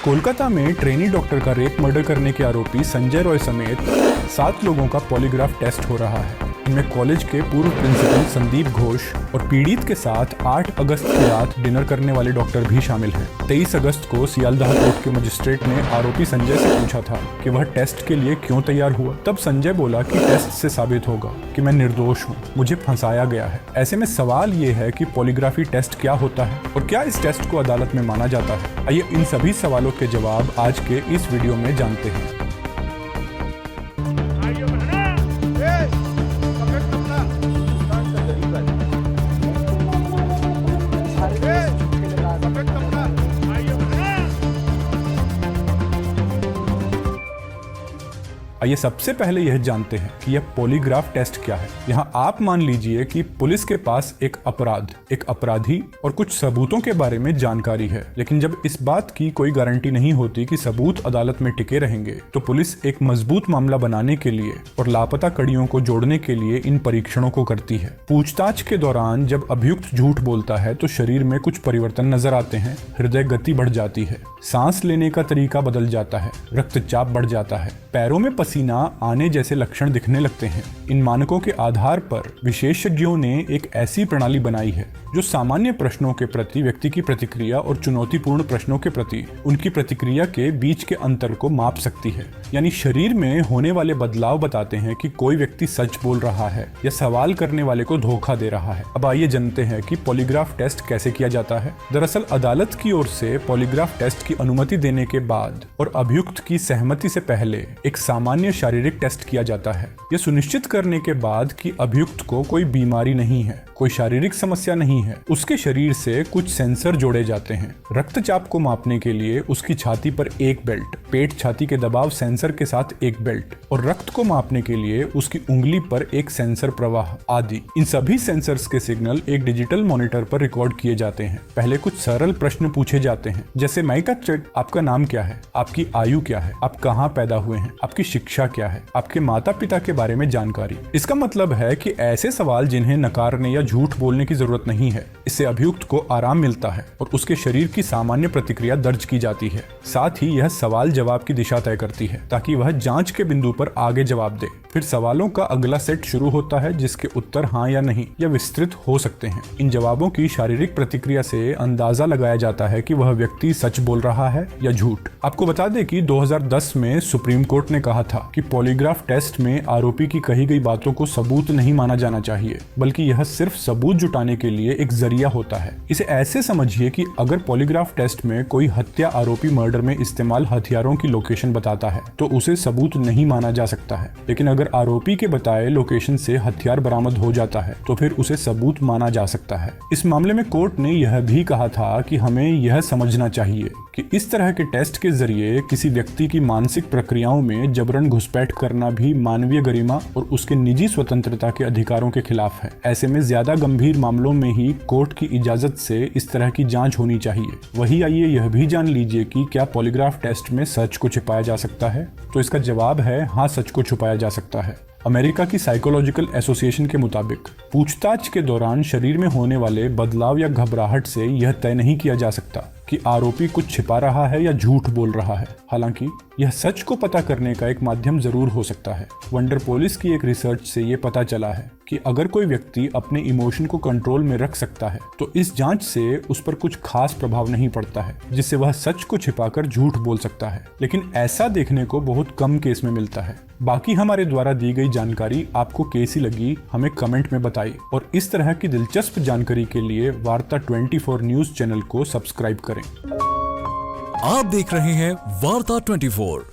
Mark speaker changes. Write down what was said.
Speaker 1: कोलकाता में trainee doctor का rape murder करने के आरोपी संजय रॉय समेत 7 लोगों का पॉलीग्राफ टेस्ट हो रहा है। इनमें कॉलेज के पूर्व प्रिंसिपल संदीप घोष और पीड़ित के साथ 8 अगस्त की रात डिनर करने वाले डॉक्टर भी शामिल हैं। 23 अगस्त को सियालदह कोर्ट के मजिस्ट्रेट ने आरोपी संजय से पूछा था कि वह टेस्ट के लिए क्यों तैयार हुआ। तब संजय बोला कि टेस्ट से साबित होगा कि मैं निर्दोष हूँ, मुझे फंसाया गया है। ऐसे में सवाल ये है कि पॉलीग्राफी टेस्ट क्या होता है और क्या इस टेस्ट को अदालत में माना जाता है। आइए इन सभी सवालों के जवाब आज के इस वीडियो में जानते हैं। आइए सबसे पहले यह जानते हैं कि यह पॉलीग्राफ टेस्ट क्या है। यहाँ आप मान लीजिए कि पुलिस के पास एक अपराधी और कुछ सबूतों के बारे में जानकारी है, लेकिन जब इस बात की कोई गारंटी नहीं होती कि सबूत अदालत में टिके रहेंगे, तो पुलिस एक मजबूत मामला बनाने के लिए और लापता कड़ियों को जोड़ने के लिए इन परीक्षणों को करती है। पूछताछ के दौरान जब अभियुक्त झूठ बोलता है तो शरीर में कुछ परिवर्तन नजर आते हैं। हृदय गति बढ़ जाती है, सांस लेने का तरीका बदल जाता है, रक्तचाप बढ़ जाता है, पैरों में पसीना आने जैसे लक्षण दिखने लगते हैं। इन मानकों के आधार पर विशेषज्ञों ने एक ऐसी प्रणाली बनाई है जो सामान्य प्रश्नों के प्रति व्यक्ति की प्रतिक्रिया और चुनौतीपूर्ण प्रश्नों के प्रति उनकी प्रतिक्रिया के बीच के अंतर को माप सकती है। यानी शरीर में होने वाले बदलाव बताते हैं कि कोई व्यक्ति सच बोल रहा है या सवाल करने वाले को धोखा दे रहा है। अब आइए जानते हैं कि पॉलीग्राफ टेस्ट कैसे किया जाता है। दरअसल अदालत की ओर से पॉलीग्राफ टेस्ट की अनुमति देने के बाद और अभियुक्त की सहमति से पहले एक सामान्य शारीरिक टेस्ट किया जाता है। यह सुनिश्चित करने के बाद कि अभियुक्त को कोई बीमारी नहीं है, कोई शारीरिक समस्या नहीं है। उसके शरीर से कुछ सेंसर जोड़े जाते हैं। रक्तचाप को मापने के लिए उसकी छाती पर एक बेल्ट, पेट छाती के दबाव सेंसर के साथ एक बेल्ट और रक्त को मापने के लिए उसकी उंगली पर एक सेंसर प्रवाह आदि। इन सभी सेंसर्स के सिग्नल एक डिजिटल मॉनिटर पर रिकॉर्ड किए जाते हैं। पहले कुछ सरल प्रश्न पूछे जाते हैं, जैसे माइका चेक, आपका नाम क्या है, आपकी आयु क्या है, आप कहाँ पैदा हुए हैं, आपकी शिक्षा क्या है, आपके माता पिता के बारे में जानकारी। इसका मतलब है कि ऐसे सवाल जिन्हें नकारने या झूठ बोलने की जरूरत नहीं है। इससे अभियुक्त को आराम मिलता है और उसके शरीर की सामान्य प्रतिक्रिया दर्ज की जाती है। साथ ही यह सवाल जवाब की दिशा तय करती है ताकि वह जांच के बिंदु पर आगे जवाब दे। फिर सवालों का अगला सेट शुरू होता है जिसके उत्तर हाँ या नहीं या विस्तृत हो सकते हैं। इन जवाबों की शारीरिक प्रतिक्रिया से अंदाजा लगाया जाता है कि वह व्यक्ति सच बोल रहा है या झूठ। आपको बता दें कि 2010 में सुप्रीम कोर्ट ने कहा था कि पॉलीग्राफ टेस्ट में आरोपी की कही गई बातों को सबूत नहीं माना जाना चाहिए, बल्कि यह सिर्फ सबूत जुटाने के लिए एक जरिया होता है। इसे ऐसे समझिए कि अगर पॉलीग्राफ टेस्ट में कोई हत्या आरोपी मर्डर में इस्तेमाल हथियारों की लोकेशन बताता है तो उसे सबूत नहीं माना जा सकता है, लेकिन अगर आरोपी के बताए लोकेशन से हथियार बरामद हो जाता है तो फिर उसे सबूत माना जा सकता है। इस मामले में कोर्ट ने यह भी कहा था कि हमें यह समझना चाहिए कि इस तरह के टेस्ट के जरिए किसी व्यक्ति की मानसिक प्रक्रियाओं में जबरन घुसपैठ करना भी मानवीय गरिमा और उसके निजी स्वतंत्रता के अधिकारों के खिलाफ है। ऐसे में ज्यादा गंभीर मामलों में ही कोर्ट की इजाजत से इस तरह की जांच होनी चाहिए। वही आइए यह भी जान लीजिए कि क्या पॉलीग्राफ टेस्ट में सच को छिपाया जा सकता है। तो इसका जवाब है हाँ, सच को छुपाया जा सकता है। अमेरिका की साइकोलॉजिकल एसोसिएशन के मुताबिक पूछताछ के दौरान शरीर में होने वाले बदलाव या घबराहट से यह तय नहीं किया जा सकता कि आरोपी कुछ छिपा रहा है या झूठ बोल रहा है। हालांकि यह सच को पता करने का एक माध्यम जरूर हो सकता है। वंडरपोलिस की एक रिसर्च से यह पता चला है कि अगर कोई व्यक्ति अपने इमोशन को कंट्रोल में रख सकता है तो इस जांच से उस पर कुछ खास प्रभाव नहीं पड़ता है, जिससे वह सच को छिपाकर झूठ बोल सकता है। लेकिन ऐसा देखने को बहुत कम केस में मिलता है। बाकी हमारे द्वारा दी गई जानकारी आपको कैसी लगी हमें कमेंट में बताइए और इस तरह की दिलचस्प जानकारी के लिए वार्ता 24 न्यूज चैनल को सब्सक्राइब करें।
Speaker 2: आप देख रहे हैं वार्ता 24।